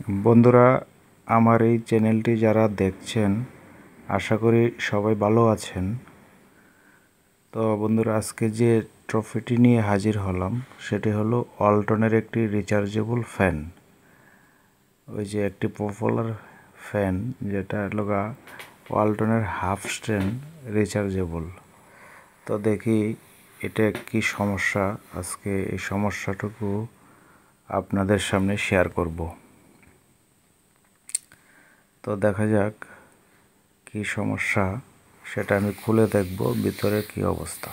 বন্ধুরা, আমার এই চ্যানেলটি যারা দেখছেন আশা করি সবাই ভালো আছেন। তো বন্ধুরা, আজকে যে ট্রফিটি নিয়ে হাজির হলাম সেটি হলো ওয়ালটনের একটি রিচার্জেবল ফ্যান। ওই যে একটি পপুলার ফ্যান যেটা লগা ওয়ালটনের হাফ স্ট্যান্ড রিচার্জেবল। তো দেখি এটা কি সমস্যা, আজকে এই সমস্যাটুকু আপনাদের সামনে শেয়ার করব। তো দেখা যাক কি সমস্যা, সেটা আমি খুলে দেখব ভিতরে কি অবস্থা।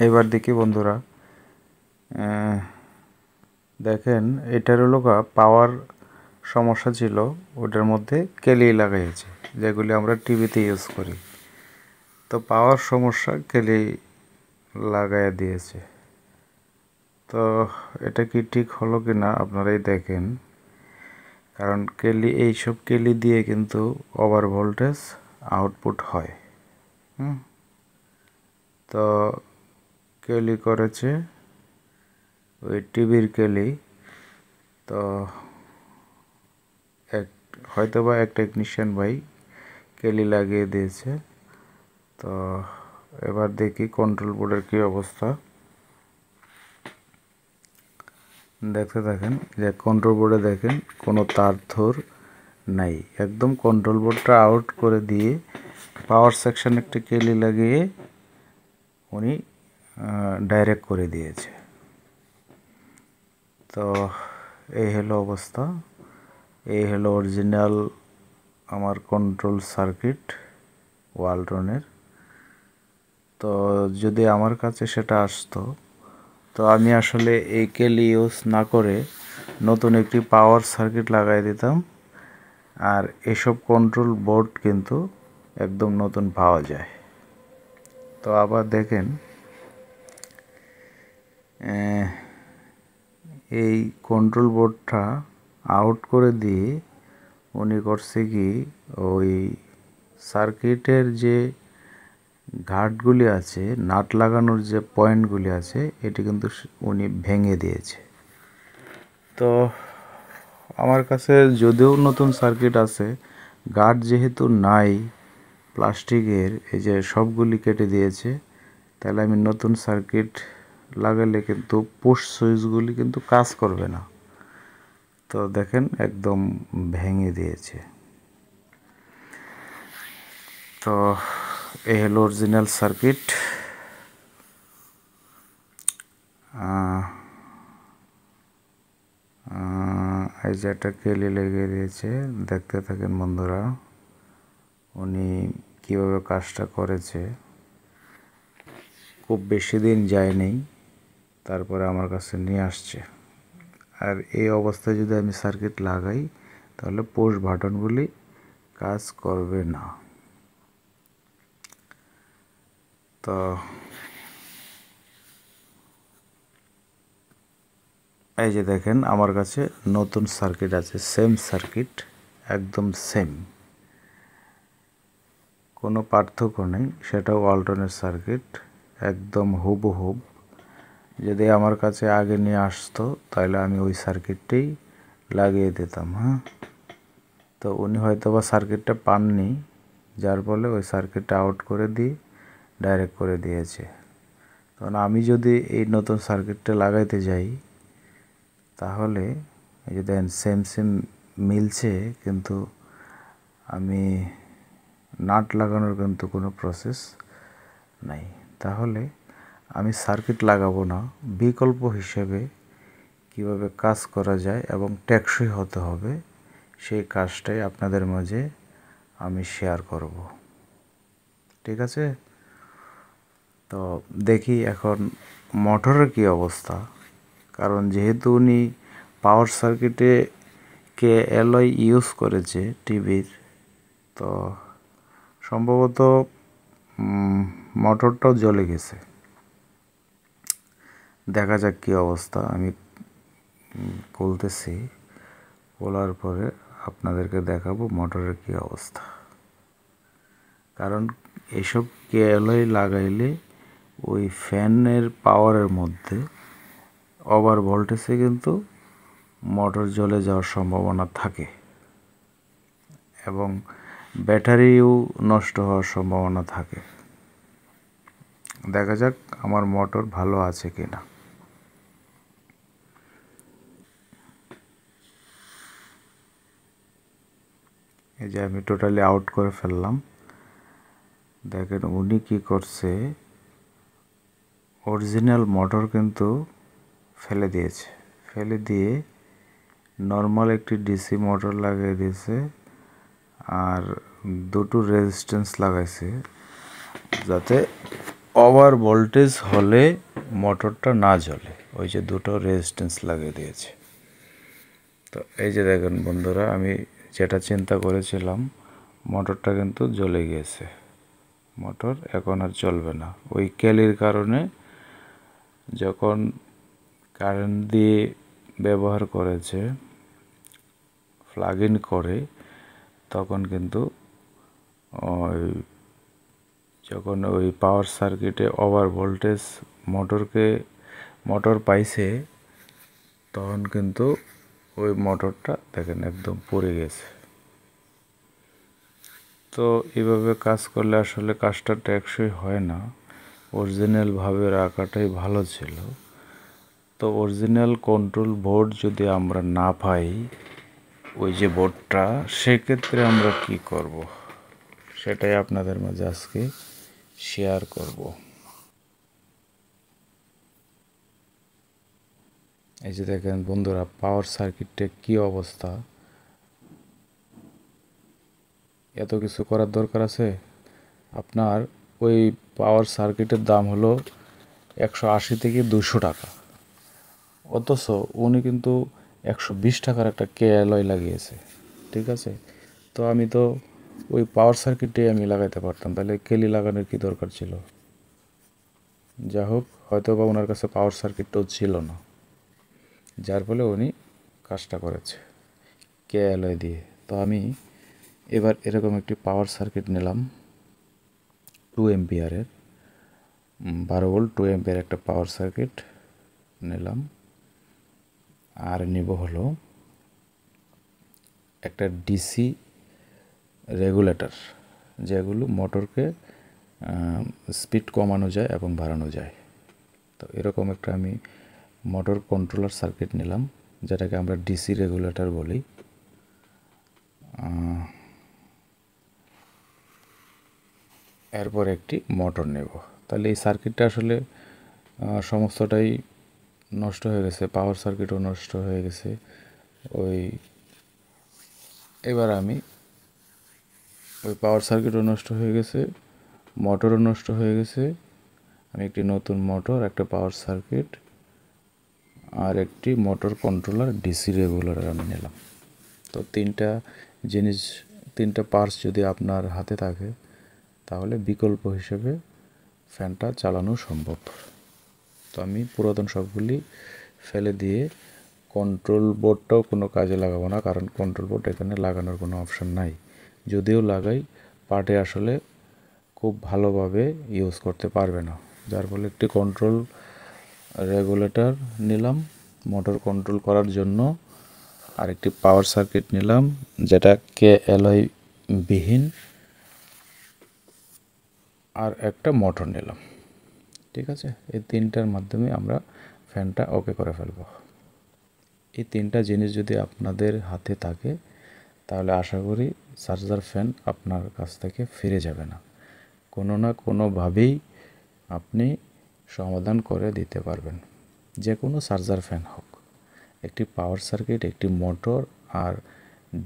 এবার দেখি বন্ধুরা, দেখেন এটার হলো পাওয়ার সমস্যা ছিল, ওটার মধ্যে কেলি লাগাইছে যেগুলি আমরা টিভিতে ইউজ করি। তো পাওয়ার সমস্যা, কেলি লাগাইয়া দিয়েছে। তো এটা কি ঠিক হলো কি না আপনারাই দেখেন, কারণ কেলি, এইসব কেলি দিয়ে কিন্তু ওভার ভোল্টেজ আউটপুট হয়। তো কেলি করেছে ওই টিভির কেলি। তো হয়তোবা এক টেকনিশিয়ান ভাই কেলি লাগিয়ে দিয়েছে। তো এবার দেখি কন্ট্রোল বোর্ডের কী অবস্থা। দেখতে থাকেন যে কন্ট্রোল বোর্ডে দেখেন কোনো তার থোর নাই, একদম কন্ট্রোল বোর্ডটা আউট করে দিয়ে পাওয়ার সেকশন একটি কেলি লাগিয়ে উনি ডাইরেক্ট করে দিয়েছে। তো এই হলো অবস্থা, এই হলো অরিজিনাল আমার কন্ট্রোল সার্কিট ওয়ালটনের। তো যদি আমার কাছে সেটা আসতো তো আমি আসলে এই কেলি ইউজ না করে নতুন একটি পাওয়ার সার্কিট লাগাই দিতাম, আর এসব কন্ট্রোল বোর্ড কিন্তু একদম নতুন পাওয়া যায়। তো আবার দেখেন এই কন্ট্রোল বোর্ডটা আউট করে দিয়ে উনি করছে কি, ওই সার্কিটের যে ঘাটগুলি আছে, নাট লাগানোর যে পয়েন্টগুলি আছে, এটি কিন্তু উনি ভেঙে দিয়েছে। তো আমার কাছে যদিও নতুন সার্কিট আছে, গার্ড যেহেতু নাই প্লাস্টিকের, এই যে সবগুলি কেটে দিয়েছে, তাহলে আমি নতুন সার্কিট লাগালে কিন্তু পুশ সুইচগুলি কিন্তু কাজ করবে না। তো দেখেন একদম ভেঙে দিয়েছে। তো এই হলো অরিজিনাল সার্কিট। এই যে একটা কেলি লেগে দিয়েছে, দেখতে থাকেন বন্ধুরা উনি কীভাবে কাজটা করেছে। খুব বেশি দিন যায়নি, তারপরে আমার কাছে নিয়ে আসছে। আর এই অবস্থায় যদি আমি সার্কিট লাগাই তাহলে পুশ বাটনগুলি কাজ করবে না। তো এই যে দেখেন আমার কাছে নতুন সার্কিট আছে, সেম সার্কিট, একদম সেম, কোনো পার্থক্য নেই। সেটাও ওয়ালটনের সার্কিট, একদম হুবহুব। যদি আমার কাছে আগে নিয়ে আসতো তাহলে আমি ওই সার্কিটটাই লাগিয়ে দিতাম। তো উনি হয়তো বা সার্কিটটা পাননি, যার ফলে ওই সার্কিটটা আউট করে দিয়ে ডাইরেক্ট করে দিয়েছে। তখন আমি যদি এই নতুন সার্কিটটা লাগাইতে যাই তাহলে এই যে দেখেন সেম সেম মিলছে, কিন্তু আমি নাট লাগানোর কিন্তু কোনো প্রসেস নাই। তাহলে আমি সার্কিট লাগাবো না, বিকল্প হিসেবে কিভাবে কাজ করা যায় এবং টেকসই হতে হবে সেই কাজটাই আপনাদের মাঝে আমি শেয়ার করব। ঠিক আছে? তো দেখি এখন মোটরের কি অবস্থা, কারণ যেহেতু উনি পাওয়ার সার্কিটে কে অ্যালয় ইউজ করেছে টিভির, তো সম্ভবত মোটরটাও জ্বলে গেছে। দেখা যাক কী অবস্থা। আমি খুলতেছি, খোলার পরে আপনাদেরকে দেখাবো মোটরের কী অবস্থা। কারণ এসব কেবলই লাগাইলে ওই ফ্যানের পাওয়ারের মধ্যে ওভার ভোল্টেজে কিন্তু মোটর জ্বলে যাওয়ার সম্ভাবনা থাকে এবং ব্যাটারিও নষ্ট হওয়ার সম্ভাবনা থাকে। দেখা যাক আমার মোটর ভালো আছে কিনা। এই যে আমি টোটালি আউট করে ফেললাম। দেখেন উনি কি করছে, অরিজিনাল মোটর কিন্তু ফেলে দিয়েছে। ফেলে দিয়ে নর্মাল একটি ডিসি মোটর লাগিয়ে দিয়েছে আর দুটো রেজিস্ট্যান্স লাগাইছে, যাতে ওভার ভোল্টেজ হলে মোটরটা না জ্বলে। ওই যে দুটো রেজিস্ট্যান্স লাগিয়ে দিয়েছে। তো এই যে দেখেন বন্ধুরা, আমি যেটা চিন্তা করেছিলাম, মোটরটা কিন্তু জ্বলে গিয়েছে। মোটর এখন আর চলবে না। ওই কেলির কারণে যখন কারেন্ট দিয়ে ব্যবহার করেছে, প্লাগ ইন করে, তখন কিন্তু ওই যখন ওই পাওয়ার সার্কিটে ওভার ভোল্টেজ মোটর পাইছে, তখন কিন্তু ওই মোটরটা দেখেন একদম পড়ে গেছে। তো এইভাবে কাজ করলে আসলে কাজটা টেকসই হয় না। অরিজিনালভাবে রাখাটাই ভালো ছিল। তো অরিজিনাল কন্ট্রোল বোর্ড যদি আমরা না পাই, ওই যে বোর্ডটা, সেক্ষেত্রে আমরা কি করব, সেটাই আপনাদের মাঝে আজকে শেয়ার করব। এই যে দেখেন বন্ধুরা, পাওয়ার সার্কিটের কি অবস্থা। এত কিছু করার দরকার আছে? আপনার ওই পাওয়ার সার্কিটের দাম হলো 180 থেকে 200 টাকা, অথচ উনি কিন্তু 120 টাকার একটা কেএলওই লাগিয়েছে। ঠিক আছে, তো আমি তো ওই পাওয়ার সার্কিটে আমি লাগাইতে পারতাম, তাহলে কেলি লাগানোর কি দরকার ছিল? যা হোক, হয়তো বা ওনার কাছে পাওয়ার সার্কিটটাও ছিল না, যার ফলে উনি কাজটা করেছে কেএলওই দিয়ে। তো আমি এবার এরকম একটি পাওয়ার সার্কিট নিলাম 2 এম্পিয়ারের, 12 ভোল্ট 2 এম্পিয়ার একটা পাওয়ার সার্কিট নিলাম। আর নিব হলো একটা ডিসি রেগুলেটর, যেগুলো মোটরকে স্পিড কমানো যায় এবং বাড়ানো যায়। তো এরকম একটা আমি মোটর কন্ট্রোলার সার্কিট নিলাম, যেটাকে আমরা ডিসি রেগুলেটর বলি। এরপর একটি মোটর নেব। তাহলে এই সার্কিটটা আসলে সমস্তটাই নষ্ট হয়ে গেছে, পাওয়ার সার্কিটও নষ্ট হয়ে গেছে। এবার আমি ওই পাওয়ার সার্কিটও নষ্ট হয়ে গেছে, মোটরও নষ্ট হয়ে গেছে। আমি একটি নতুন মোটর, একটা পাওয়ার সার্কিট আর একটি মোটর কন্ট্রোলার ডিসি রেগুলেটর আমি নিলাম। তো তিনটা পার্টস যদি আপনার হাতে থাকে, তাহলে বিকল্প হিসেবে ফ্যানটা চালানো সম্ভব। তো আমি পুরাতন সবগুলি ফেলে দিয়ে কন্ট্রোল বোর্ডটাও কোনো কাজে লাগাবো না, কারণ কন্ট্রোল বোর্ড এখানে লাগানোর কোনো অপশান নাই। যদিও লাগাই, পার্টে আসলে খুব ভালোভাবে ইউজ করতে পারবে না, যার ফলে একটি কন্ট্রোল রেগুলেটর নিলাম মোটর কন্ট্রোল করার জন্য, আর একটি পাওয়ার সার্কিট নিলাম যেটা কেএলওই বিহীন, আর একটা মোটর নিলাম। ঠিক আছে, এই তিনটার মাধ্যমে আমরা ফ্যানটা ওকে করে ফেলব। এই তিনটা জিনিস যদি আপনাদের হাতে থাকে, তাহলে আশা করি চার্জার ফ্যান আপনার কাছ থেকে ফিরে যাবে না। কোনো না কোনোভাবেই আপনি সমাধান করে দিতে পারবেন। যে কোনো চার্জার ফ্যান হোক, একটি পাওয়ার সার্কিট, একটি মোটর আর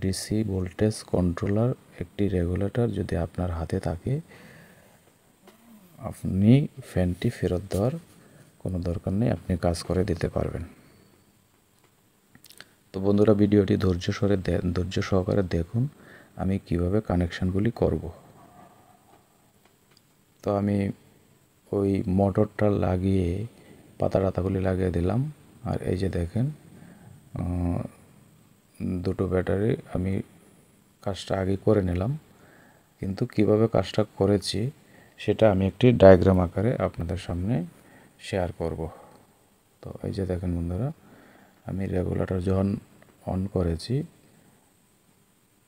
ডিসি ভোল্টেজ কন্ট্রোলার, একটি রেগুলেটর যদি আপনার হাতে থাকে, আপনি ফ্যানটি ফেরত দেওয়ার কোনো দরকার নেই, আপনি কাজ করে দিতে পারবেন। তো বন্ধুরা, ভিডিওটি ধৈর্য সহকারে দেখুন আমি কিভাবে কানেকশানগুলি করব। তো আমি ওই মোটরটা লাগিয়ে পাতাগুলি লাগিয়ে দিলাম। আর এই যে দেখেন দুটো ব্যাটারি আমি কাজটা আগে করে নিলাম, কিন্তু কিভাবে কাজটা করেছি সেটা আমি একটি ডায়াগ্রাম আকারে আপনাদের সামনে শেয়ার করব। তো এই যে দেখেন বন্ধুরা, আমি রেগুলেটর যখন অন করেছি,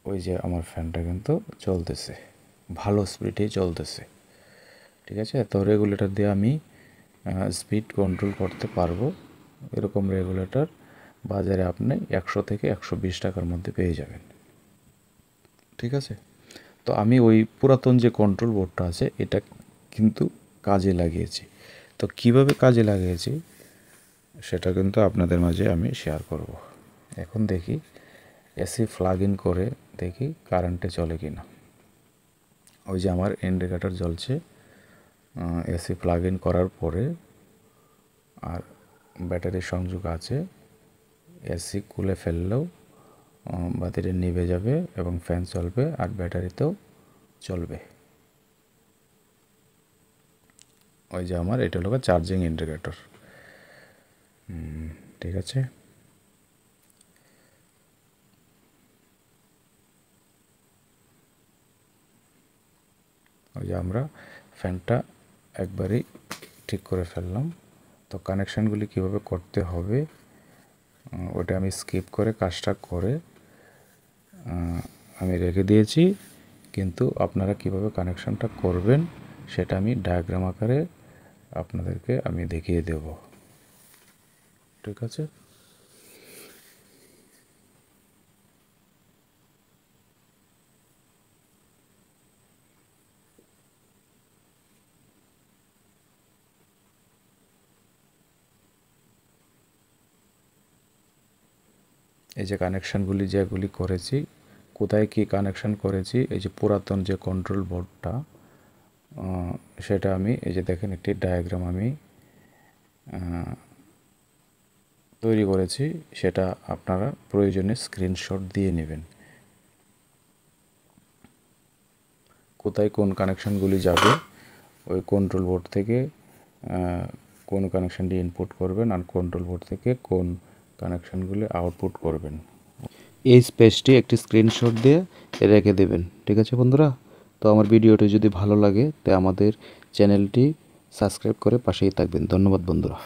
ওই যে আমার ফ্যানটা কিন্তু চলতেছে, ভালো স্পিডেই চলতেছে। ঠিক আছে, তো রেগুলেটর দিয়ে আমি স্পিড কন্ট্রোল করতে পারবো। এরকম রেগুলেটর বাজারে আপনি 100 থেকে 120 টাকার মধ্যে পেয়ে যাবেন। ঠিক আছে, তো আমি ওই পুরাতন যে কন্ট্রোল বোর্ডটা আছে এটা কিন্তু কাজে লাগিয়েছি। তো কিভাবে কাজে লাগিয়েছি সেটা কিন্তু আপনাদের মাঝে আমি শেয়ার করব। এখন দেখি এসি প্লাগ ইন করে দেখি কারেন্টে চলে কি না। ওই যে আমার ইন্ডিকেটর জ্বলছে, এসি প্লাগ ইন করার পরে আর ব্যাটারি সংযোগ আছে। এসি খুলে ফেললেও বাতিটা নিভে যাবে এবং ফ্যান চলবে আর ব্যাটারিতেও চলবে। ওই যে আমার এটা হলো চার্জিং ইন্ডিকেটর। ঠিক আছে, ওই যে আমরা ফ্যানটা একবারই ঠিক করে ফেললাম। তো কানেকশানগুলি কীভাবে করতে হবে ওটা আমি স্কিপ করে কাজটা করে আমি রেখে দিয়েছি, কিন্তু আপনারা কিভাবে কানেকশানটা করবেন সেটা আমি ডায়াগ্রাম আকারে আপনাদেরকে আমি দেখিয়ে দেব। ঠিক আছে, এই যে কানেকশানগুলি যেগুলি করেছি, কোথায় কি কানেকশান করেছি, এই যে পুরাতন যে কন্ট্রোল বোর্ডটা সেটা আমি এই যে দেখেন একটি ডায়াগ্রাম আমি তৈরি করেছি, সেটা আপনারা প্রয়োজনে স্ক্রিনশট দিয়ে নেবেন। কোথায় কোন কানেকশানগুলি যাবে, ওই কন্ট্রোল বোর্ড থেকে কোন কানেকশানটি ইনপুট করবেন আর কন্ট্রোল বোর্ড থেকে কোন কানেকশানগুলি আউটপুট করবেন, এই স্পেসটি একটি স্ক্রিনশট দিয়ে রেখে দেবেন। ঠিক আছে বন্ধুরা, তো আমার ভিডিওটি যদি ভালো লাগে তো আমাদের চ্যানেলটি সাবস্ক্রাইব করে পাশেই থাকবেন। ধন্যবাদ বন্ধুরা।